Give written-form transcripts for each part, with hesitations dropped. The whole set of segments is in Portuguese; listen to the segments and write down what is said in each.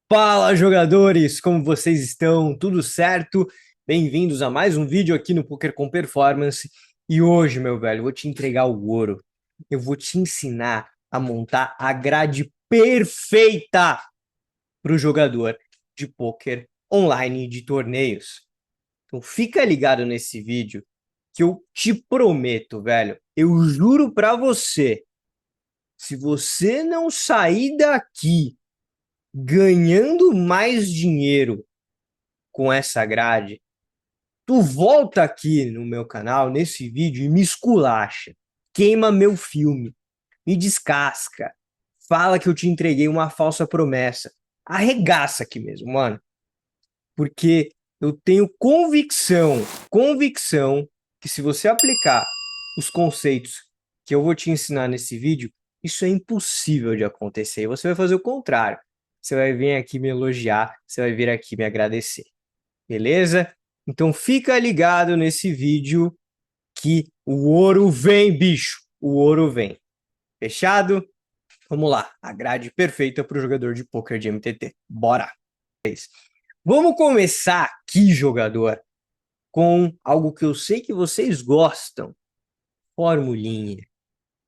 Fala, jogadores! Como vocês estão? Tudo certo? Bem-vindos a mais um vídeo aqui no Poker com Performance. E hoje, meu velho, eu vou te entregar o ouro. Eu vou te ensinar a montar a grade perfeita para o jogador de poker online de torneios. Então fica ligado nesse vídeo que eu te prometo, velho. Eu juro para você, se você não sair daqui ganhando mais dinheiro com essa grade, tu volta aqui no meu canal, nesse vídeo, e me esculacha, queima meu filme, me descasca, fala que eu te entreguei uma falsa promessa, arregaça aqui mesmo, mano, porque eu tenho convicção que se você aplicar os conceitos que eu vou te ensinar nesse vídeo, isso é impossível de acontecer. E você vai fazer o contrário. Você vai vir aqui me elogiar, você vai vir aqui me agradecer. Beleza? Então fica ligado nesse vídeo que o ouro vem, bicho. O ouro vem. Fechado? Vamos lá. A grade perfeita para o jogador de poker de MTT. Bora! Vamos começar aqui, jogador, com algo que eu sei que vocês gostam. Formulinha.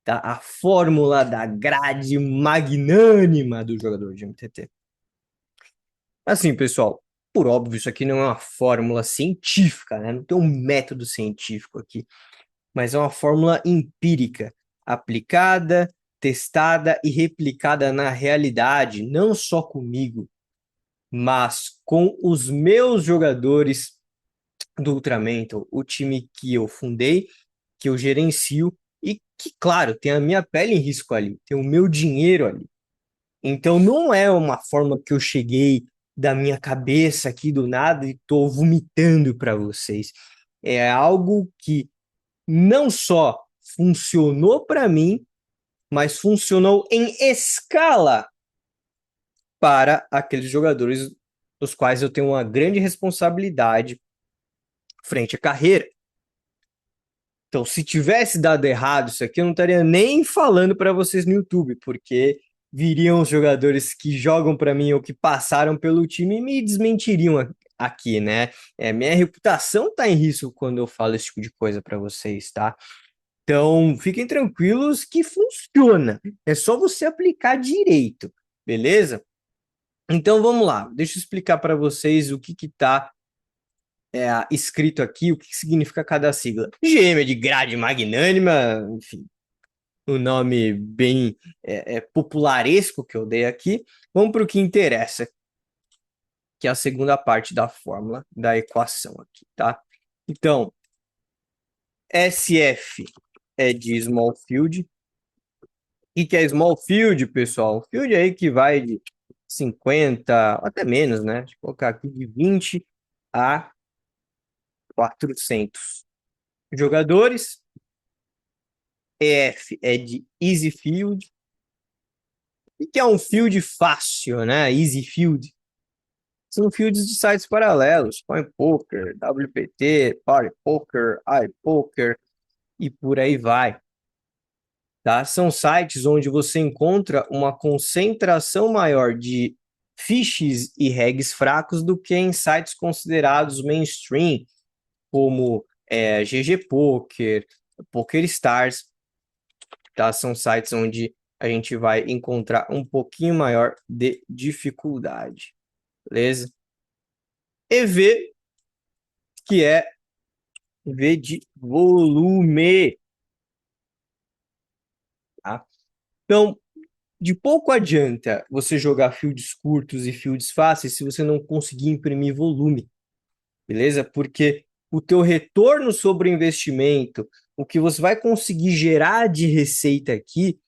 Tá? A fórmula da grade magnânima do jogador de MTT. Assim, pessoal, por óbvio, isso aqui não é uma fórmula científica, né? Não tem um método científico aqui, mas é uma fórmula empírica, aplicada, testada e replicada na realidade, não só comigo, mas com os meus jogadores do Ultramental, o time que eu fundei, que eu gerencio e que, claro, tem a minha pele em risco ali, tem o meu dinheiro ali. Então não é uma forma que eu cheguei da minha cabeça aqui do nada e estou vomitando para vocês. É algo que não só funcionou para mim, mas funcionou em escala para aqueles jogadores dos quais eu tenho uma grande responsabilidade frente à carreira. Então, se tivesse dado errado isso aqui, eu não estaria nem falando para vocês no YouTube, porque viriam os jogadores que jogam para mim ou que passaram pelo time e me desmentiriam aqui, né? Minha reputação está em risco quando eu falo esse tipo de coisa para vocês, tá? Então, fiquem tranquilos que funciona. É só você aplicar direito, beleza? Então, vamos lá. Deixa eu explicar para vocês o que está escrito aqui, o que significa cada sigla. GM é de grade magnânima, enfim, o nome bem popularesco que eu dei aqui. Vamos para o que interessa, que é a segunda parte da fórmula, da equação aqui, tá? Então, SF é de small field. O que é small field, pessoal? Field aí que vai de 50, até menos, né? Deixa eu colocar aqui de 20 a 400 jogadores. EF é de easy field. O que é um field fácil, né? Easy field. São fields de sites paralelos, CoinPoker, WPT, Party Poker, iPoker e por aí vai. Tá? São sites onde você encontra uma concentração maior de fishes e regs fracos do que em sites considerados mainstream, como GG Poker, PokerStars. Tá? São sites onde a gente vai encontrar um pouquinho maior de dificuldade. Beleza? EV, que é V de volume. Tá? Então, de pouco adianta você jogar fields curtos e fields fáceis se você não conseguir imprimir volume, beleza? Porque o teu retorno sobre o investimento, o que você vai conseguir gerar de receita aqui,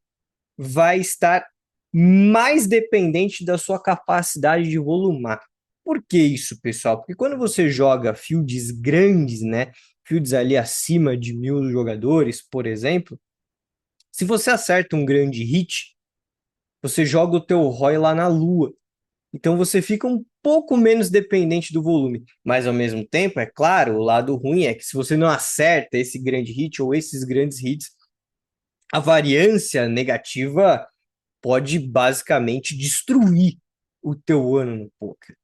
vai estar mais dependente da sua capacidade de volumar. Por que isso, pessoal? Porque quando você joga fields grandes, né? Fields ali acima de 1.000 jogadores, por exemplo, se você acerta um grande hit, você joga o teu ROI lá na lua. Então você fica um pouco menos dependente do volume. Mas ao mesmo tempo, é claro, o lado ruim é que se você não acerta esse grande hit ou esses grandes hits, a variância negativa pode basicamente destruir o teu ano no poker,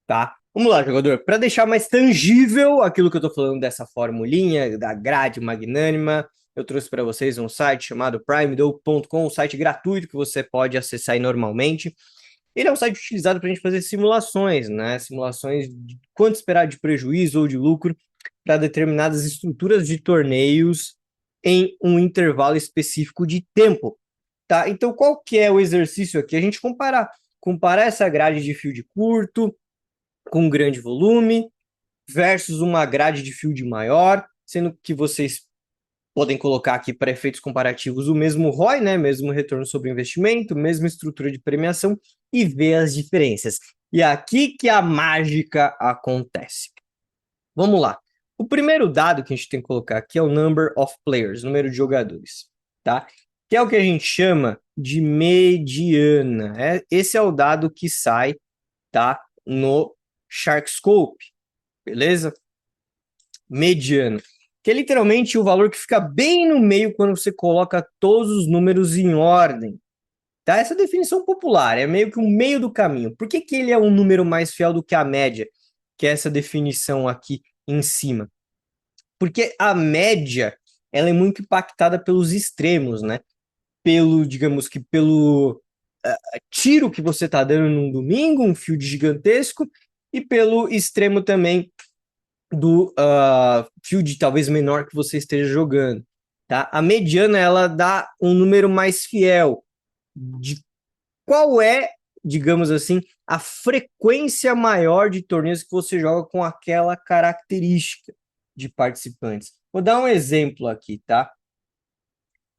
tá? Vamos lá, jogador. Para deixar mais tangível aquilo que eu tô falando dessa formulinha, da grade magnânima, eu trouxe para vocês um site chamado primedope.com, um site gratuito que você pode acessar aí normalmente. Ele é um site utilizado para a gente fazer simulações, né? Simulações de quanto esperar de prejuízo ou de lucro para determinadas estruturas de torneios em um intervalo específico de tempo, tá? Então, qual que é o exercício aqui? A gente comparar essa grade de field curto com grande volume versus uma grade de field maior, sendo que vocês podem colocar aqui para efeitos comparativos o mesmo ROI, né? Mesmo retorno sobre investimento, mesma estrutura de premiação e ver as diferenças. E é aqui que a mágica acontece. Vamos lá. O primeiro dado que a gente tem que colocar aqui é o number of players, número de jogadores, tá? Que é o que a gente chama de mediana. Esse é o dado que sai, tá? No Sharkscope, beleza? Mediana, que é literalmente o valor que fica bem no meio quando você coloca todos os números em ordem. Tá? Essa definição popular é meio que o meio do caminho. Por que que ele é um número mais fiel do que a média? Que é essa definição aqui em cima. Porque a média, ela é muito impactada pelos extremos, né? Digamos que pelo tiro que você tá dando num domingo, um field gigantesco, e pelo extremo também do field talvez menor que você esteja jogando, tá? A mediana, ela dá um número mais fiel de qual é, digamos assim, a frequência maior de torneios que você joga com aquela característica de participantes. Vou dar um exemplo aqui, tá?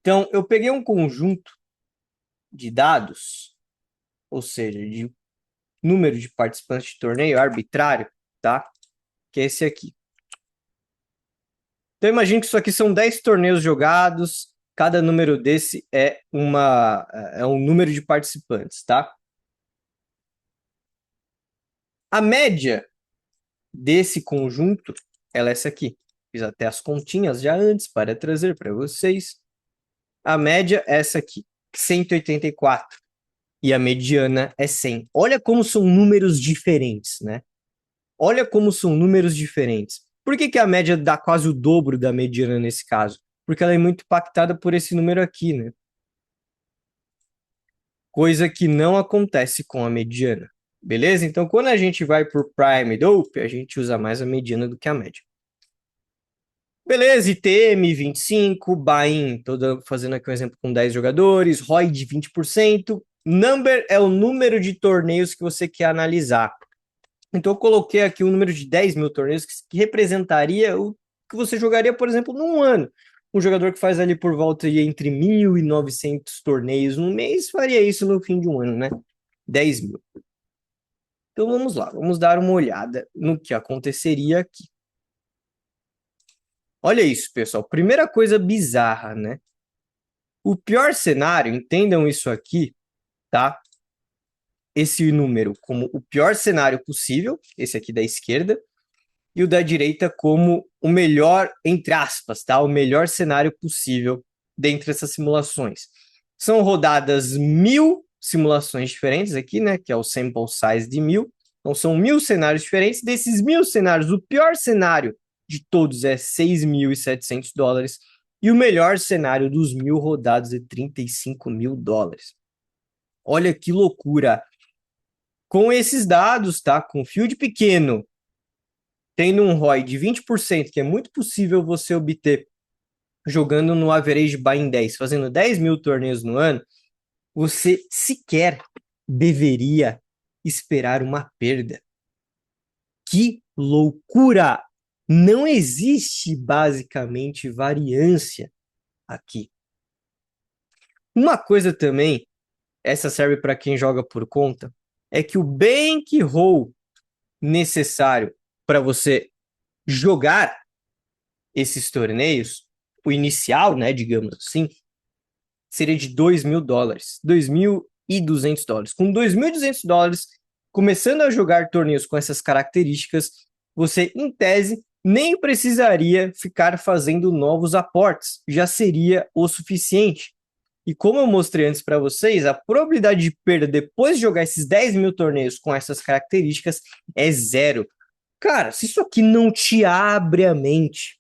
Então, eu peguei um conjunto de dados, ou seja, de número de participantes de torneio arbitrário, tá? Que é esse aqui. Então, imagine que isso aqui são 10 torneios jogados, cada número desse é um número de participantes, tá? A média desse conjunto, ela é essa aqui. Fiz até as continhas já antes para trazer para vocês. A média é essa aqui, 184. E a mediana é 100. Olha como são números diferentes, né? Olha como são números diferentes. Por que que a média dá quase o dobro da mediana nesse caso? Porque ela é muito impactada por esse número aqui, né? Coisa que não acontece com a mediana. Beleza? Então, quando a gente vai por Prime Dope, a gente usa mais a mediana do que a média. Beleza, ITM 25, buy-in, tô fazendo aqui um exemplo com 10 jogadores, ROI de 20%, number é o número de torneios que você quer analisar. Então eu coloquei aqui um número de 10 mil torneios que representaria o que você jogaria, por exemplo, num ano. Um jogador que faz ali por volta de entre 1.900 torneios no mês faria isso no fim de um ano, né? 10 mil. Então vamos lá, vamos dar uma olhada no que aconteceria aqui. Olha isso, pessoal. Primeira coisa bizarra, né? O pior cenário, entendam isso aqui, tá? Esse número como o pior cenário possível, esse aqui da esquerda, e o da direita como o melhor, entre aspas, tá? O melhor cenário possível dentre essas simulações. São rodadas 1.000 simulações diferentes aqui, né? Que é o sample size de 1.000. Então são 1.000 cenários diferentes. Desses 1.000 cenários, o pior cenário de todos é $6.700 e o melhor cenário dos 1.000 rodados é $35.000. Olha que loucura! Com esses dados, tá? Com field pequeno, tendo um ROI de 20%, que é muito possível você obter jogando no average buy-in 10, fazendo 10 mil torneios no ano, você sequer deveria esperar uma perda. Que loucura! Não existe basicamente variância aqui. Uma coisa também, essa serve para quem joga por conta, é que o bankroll necessário para você jogar esses torneios, o inicial, né, digamos assim, seria de $2.000, $2.200. Com $2.200, começando a jogar torneios com essas características, você, em tese, nem precisaria ficar fazendo novos aportes, já seria o suficiente. E como eu mostrei antes para vocês, a probabilidade de perda depois de jogar esses 10 mil torneios com essas características é zero. Cara, se isso aqui não te abre a mente,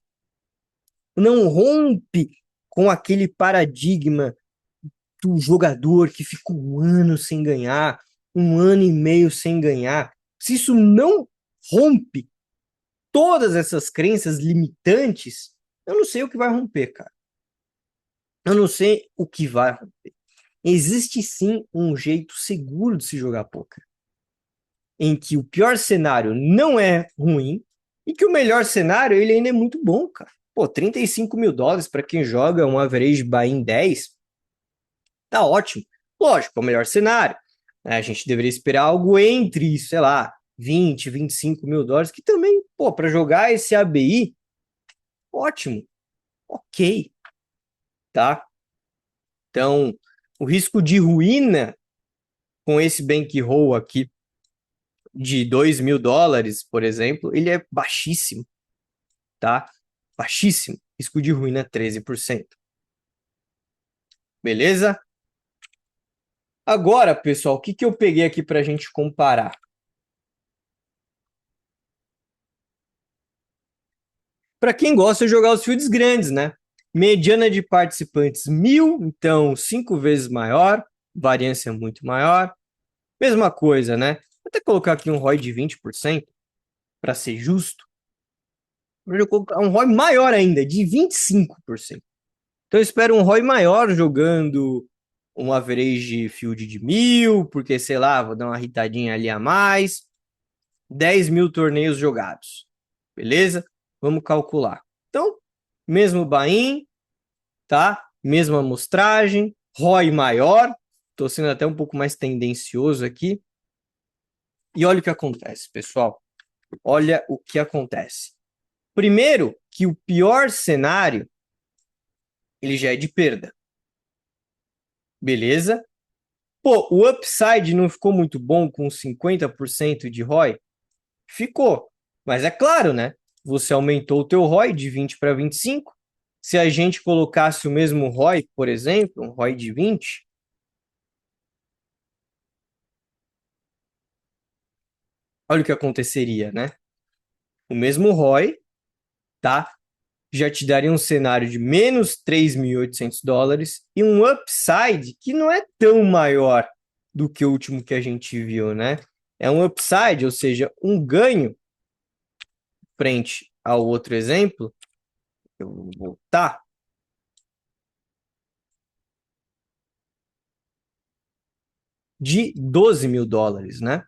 não rompe com aquele paradigma do jogador que fica um ano sem ganhar, um ano e meio sem ganhar, se isso não rompe todas essas crenças limitantes, eu não sei o que vai romper, cara. Eu não sei o que vai romper. Existe sim um jeito seguro de se jogar poker, em que o pior cenário não é ruim e que o melhor cenário ele ainda é muito bom, cara. Pô, 35 mil dólares para quem joga um average buy-in 10, tá ótimo. Lógico, é o melhor cenário. A gente deveria esperar algo entre, sei lá, 20, 25 mil dólares, que também, pô, para jogar esse ABI, ótimo, ok, tá? Então, o risco de ruína com esse bankroll aqui de 2 mil dólares, por exemplo, ele é baixíssimo, tá? Baixíssimo. Risco de ruína 13%. Beleza? Agora, pessoal, o que eu peguei aqui para a gente comparar? Para quem gosta de jogar os fields grandes, né? Mediana de participantes 1.000, então 5 vezes maior, variância muito maior. Mesma coisa, né? Vou até colocar aqui um ROI de 20%, para ser justo. Vou colocar um ROI maior ainda, de 25%. Então eu espero um ROI maior jogando um average field de 1.000, porque, sei lá, vou dar uma irritadinha ali a mais. 10 mil torneios jogados. Beleza? Vamos calcular. Então, mesmo buy-in, tá? Mesma amostragem, ROI maior. Estou sendo até um pouco mais tendencioso aqui. E olha o que acontece, pessoal. Olha o que acontece. Primeiro, que o pior cenário, ele já é de perda. Beleza? Pô, o upside não ficou muito bom com 50% de ROI? Ficou. Mas é claro, né? Você aumentou o teu ROI de 20 para 25. Se a gente colocasse o mesmo ROI, por exemplo, um ROI de 20, olha o que aconteceria, né? O mesmo ROI, tá? Já te daria um cenário de menos 3.800 dólares e um upside que não é tão maior do que o último que a gente viu, né? É um upside, ou seja, um ganho frente ao outro exemplo. Eu vou voltar. De 12 mil dólares, né?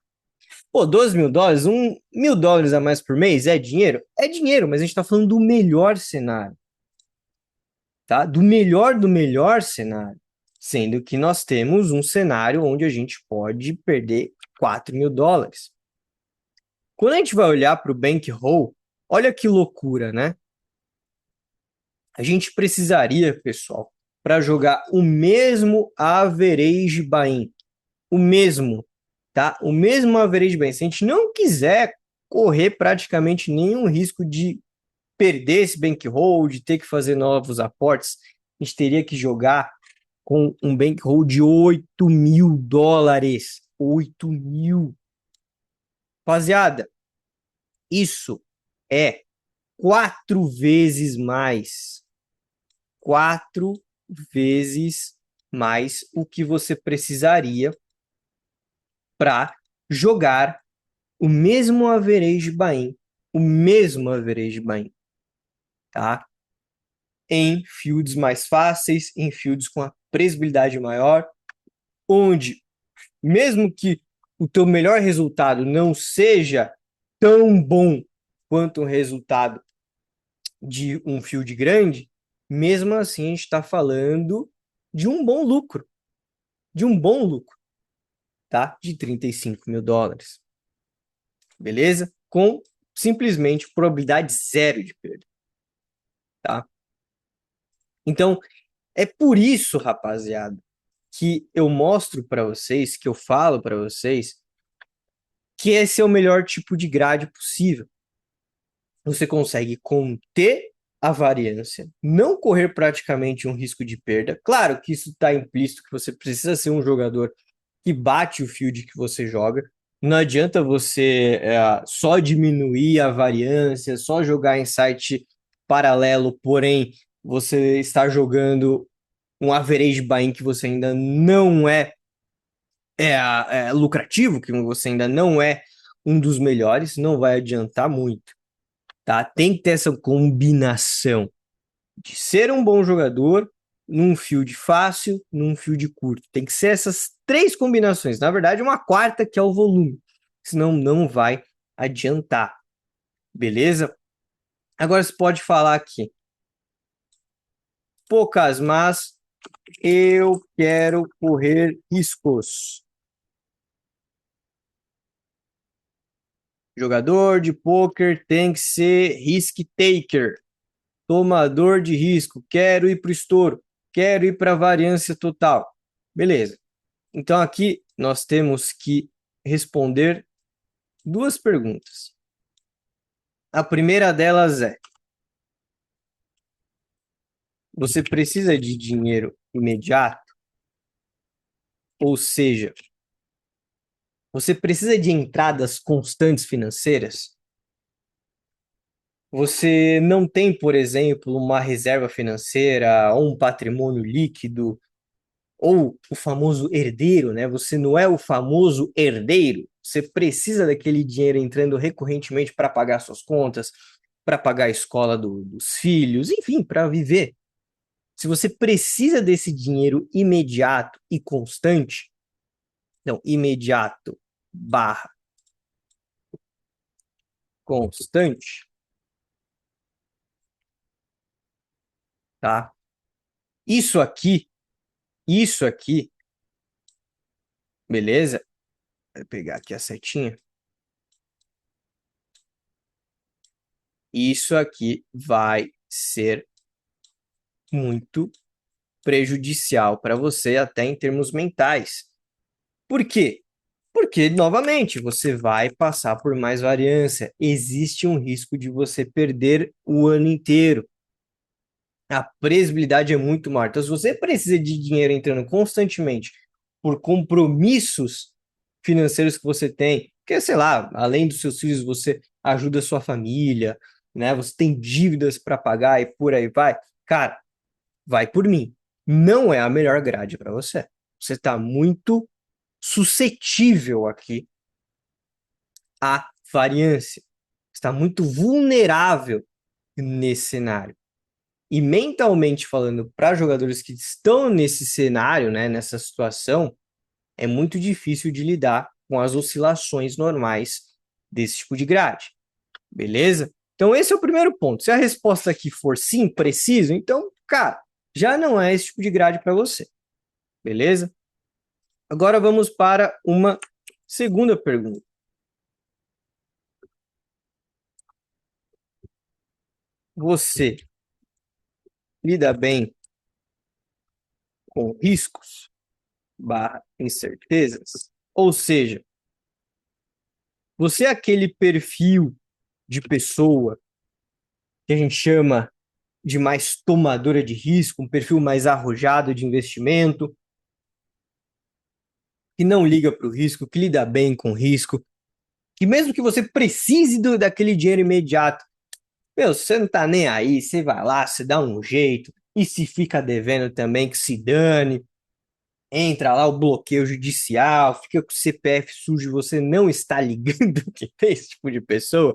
Pô, 12 mil dólares, $1.000 a mais por mês é dinheiro? É dinheiro, mas a gente está falando do melhor cenário, tá? Do melhor cenário. Sendo que nós temos um cenário onde a gente pode perder 4 mil dólares. Quando a gente vai olhar para o bankroll, olha que loucura, né? A gente precisaria, pessoal, para jogar o mesmo average buy-in, o mesmo, tá? O mesmo average buy-in. Se a gente não quiser correr praticamente nenhum risco de perder esse bankroll, de ter que fazer novos aportes, a gente teria que jogar com um bankroll de 8 mil dólares. 8 mil. Rapaziada, isso é 4 vezes mais. 4 vezes mais o que você precisaria para jogar o mesmo average buy-in, o mesmo average buy-in, tá? Em fields mais fáceis, em fields com a previsibilidade maior, onde mesmo que o teu melhor resultado não seja tão bom quanto o resultado de um field grande, mesmo assim a gente está falando de um bom lucro, tá? De 35 mil dólares, beleza? Com simplesmente probabilidade zero de perda, tá? Então, é por isso, rapaziada, que eu mostro para vocês, que eu falo para vocês, que esse é o melhor tipo de grade possível. Você consegue conter a variância, não correr praticamente um risco de perda. Claro que isso está implícito que você precisa ser um jogador que bate o field que você joga. Não adianta você só diminuir a variância, só jogar em site paralelo, porém você está jogando um average buy-in que você ainda não é lucrativo, que você ainda não é um dos melhores, não vai adiantar muito, tá? Tem que ter essa combinação de ser um bom jogador num field fácil, num field curto. Tem que ser essas três combinações. Na verdade, uma quarta que é o volume. Senão não vai adiantar. Beleza? Agora você pode falar aqui. Poucas, mas eu quero correr riscos. Jogador de poker tem que ser risk taker. Tomador de risco. Quero ir para o estouro. Quero ir para a variância total. Beleza. Então aqui nós temos que responder duas perguntas. A primeira delas é: você precisa de dinheiro imediato? Ou seja, você precisa de entradas constantes financeiras? Você não tem, por exemplo, uma reserva financeira ou um patrimônio líquido ou o famoso herdeiro, né? Você não é o famoso herdeiro. Você precisa daquele dinheiro entrando recorrentemente para pagar suas contas, para pagar a escola dos filhos, enfim, para viver. Se você precisa desse dinheiro imediato e constante, não, imediato barra constante, tá? Isso aqui, isso aqui, beleza? Vou pegar aqui a setinha. Isso aqui vai ser muito prejudicial para você, até em termos mentais. Por quê? Porque, novamente, você vai passar por mais variância. Existe um risco de você perder o ano inteiro. A previsibilidade é muito maior. Então, se você precisa de dinheiro entrando constantemente por compromissos financeiros que você tem, porque, sei lá, além dos seus filhos, você ajuda a sua família, né? Você tem dívidas para pagar e por aí vai. Cara, vai por mim. Não é a melhor grade para você. Você está muito suscetível aqui à variância. Está muito vulnerável nesse cenário. E mentalmente falando, para jogadores que estão nesse cenário, né, nessa situação, é muito difícil de lidar com as oscilações normais desse tipo de grade. Beleza? Então, esse é o primeiro ponto. Se a resposta aqui for sim, preciso, então, cara, já não é esse tipo de grade para você. Beleza? Agora vamos para uma segunda pergunta. Você lida bem com riscos barra incertezas? Ou seja, você é aquele perfil de pessoa que a gente chama de mais tomadora de risco, um perfil mais arrojado de investimento, que não liga para o risco, que lida bem com o risco, que mesmo que você precise daquele dinheiro imediato, meu, você não tá nem aí, você vai lá, você dá um jeito, e se fica devendo também, que se dane, entra lá o bloqueio judicial, fica com o CPF sujo, você não está ligando que tem esse tipo de pessoa.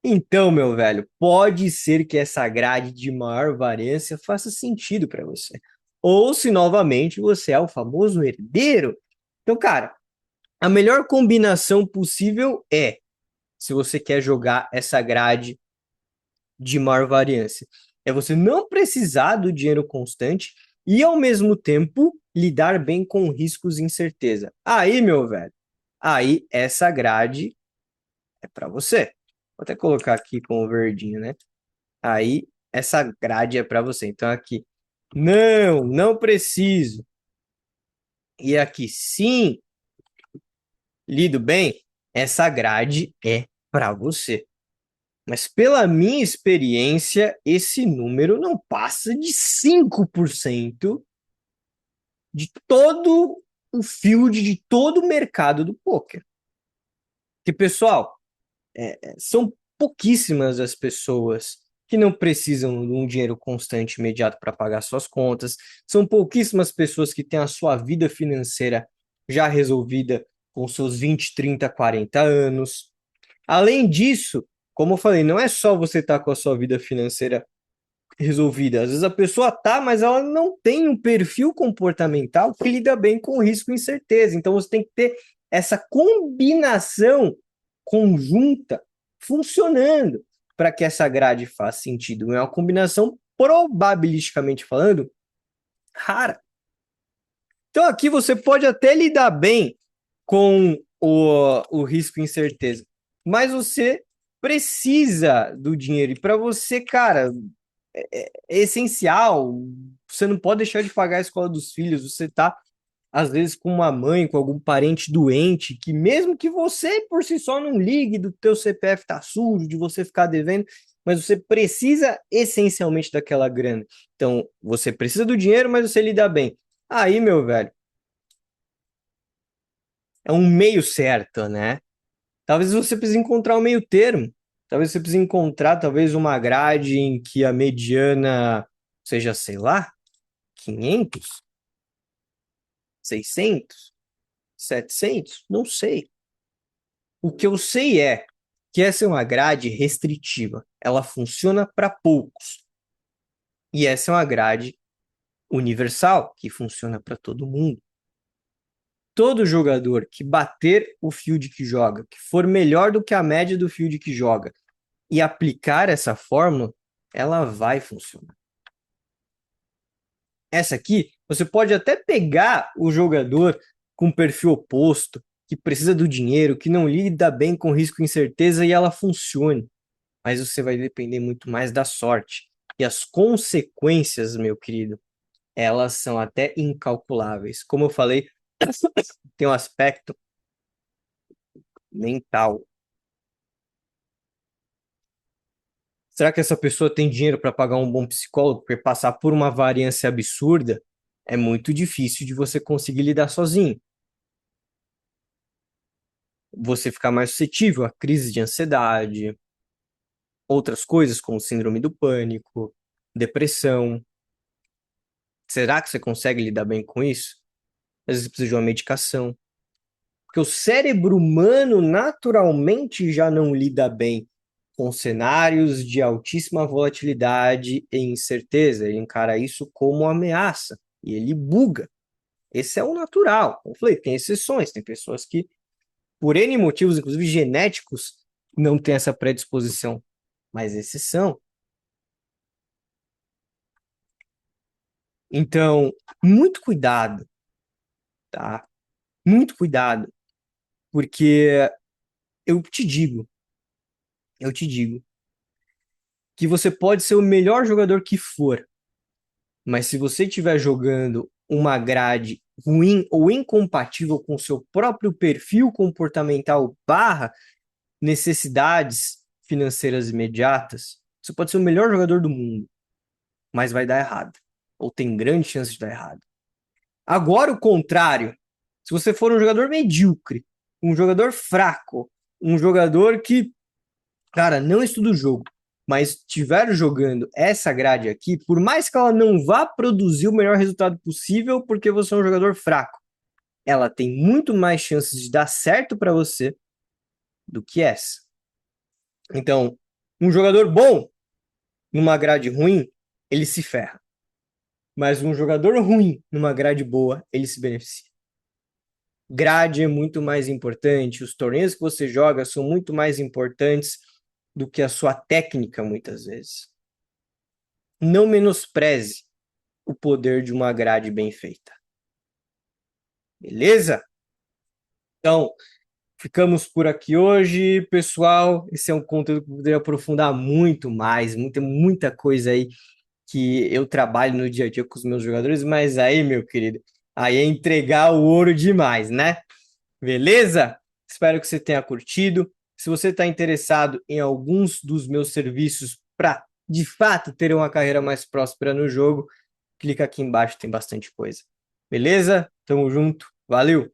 Então, meu velho, pode ser que essa grade de maior variância faça sentido para você. Ou se novamente você é o famoso herdeiro. Então, cara, a melhor combinação possível é, se você quer jogar essa grade de maior variância, é você não precisar do dinheiro constante e, ao mesmo tempo, lidar bem com riscos e incerteza. Aí, meu velho, aí essa grade é para você. Vou até colocar aqui com o verdinho, né? Aí essa grade é para você. Então aqui, não, não preciso. E aqui, sim, lido bem. Essa grade é para você. Mas pela minha experiência, esse número não passa de 5% de todo o field, de todo o mercado do poker. Porque, pessoal, são pouquíssimas as pessoas que não precisam de um dinheiro constante imediato para pagar suas contas. São pouquíssimas pessoas que têm a sua vida financeira já resolvida com seus 20, 30, 40 anos. Além disso, como eu falei, não é só você estar com a sua vida financeira resolvida. Às vezes a pessoa tá, mas ela não tem um perfil comportamental que lida bem com risco e incerteza. Então você tem que ter essa combinação conjunta funcionando para que essa grade faça sentido. É uma combinação, probabilisticamente falando, rara. Então aqui você pode até lidar bem com o risco e incerteza, mas você precisa do dinheiro. E para você, cara, é essencial. Você não pode deixar de pagar a escola dos filhos. Você tá, às vezes, com uma mãe, com algum parente doente, que mesmo que você por si só não ligue do teu CPF tá sujo, de você ficar devendo, mas você precisa essencialmente daquela grana. Então, você precisa do dinheiro, mas você lida bem. Aí, meu velho, é um meio certo, né? Talvez você precise encontrar um meio termo. Talvez você precise encontrar, talvez, uma grade em que a mediana seja, sei lá, 500, 600, 700, não sei. O que eu sei é que essa é uma grade restritiva. Ela funciona para poucos. E essa é uma grade universal, que funciona para todo mundo. Todo jogador que bater o field que joga, que for melhor do que a média do field que joga, e aplicar essa fórmula, ela vai funcionar. Essa aqui, você pode até pegar o jogador com perfil oposto, que precisa do dinheiro, que não lida bem com risco e incerteza e ela funcione. Mas você vai depender muito mais da sorte. E as consequências, meu querido, elas são até incalculáveis. Como eu falei, tem um aspecto mental. Será que essa pessoa tem dinheiro para pagar um bom psicólogo? Porque passar por uma variância absurda é muito difícil de você conseguir lidar sozinho. Você ficar mais suscetível a crises de ansiedade, outras coisas como síndrome do pânico, depressão. Será que você consegue lidar bem com isso? Às vezes você precisa de uma medicação. Porque o cérebro humano naturalmente já não lida bem com cenários de altíssima volatilidade e incerteza. Ele encara isso como ameaça e ele buga. Esse é o natural. Como eu falei, tem exceções, tem pessoas que, por N motivos, inclusive genéticos, não têm essa predisposição, mas exceção. Então, muito cuidado, tá? Muito cuidado, porque eu te digo, eu te digo, que você pode ser o melhor jogador que for, mas se você estiver jogando uma grade ruim ou incompatível com o seu próprio perfil comportamental barra necessidades financeiras imediatas, você pode ser o melhor jogador do mundo, mas vai dar errado, ou tem grande chance de dar errado. Agora, o contrário, se você for um jogador medíocre, um jogador fraco, um jogador que, cara, não estuda o jogo, mas estiver jogando essa grade aqui, por mais que ela não vá produzir o melhor resultado possível, porque você é um jogador fraco, ela tem muito mais chances de dar certo para você do que essa. Então, um jogador bom numa grade ruim, ele se ferra. Mas um jogador ruim numa grade boa, ele se beneficia. Grade é muito mais importante, os torneios que você joga são muito mais importantes do que a sua técnica, muitas vezes. Não menospreze o poder de uma grade bem feita. Beleza? Então, ficamos por aqui hoje, pessoal. Esse é um conteúdo que eu poderia aprofundar muito mais, muita coisa aí que eu trabalho no dia a dia com os meus jogadores, mas aí, meu querido, aí é entregar o ouro demais, né? Beleza? Espero que você tenha curtido. Se você está interessado em alguns dos meus serviços para, de fato, ter uma carreira mais próspera no jogo, clica aqui embaixo, tem bastante coisa. Beleza? Tamo junto, valeu!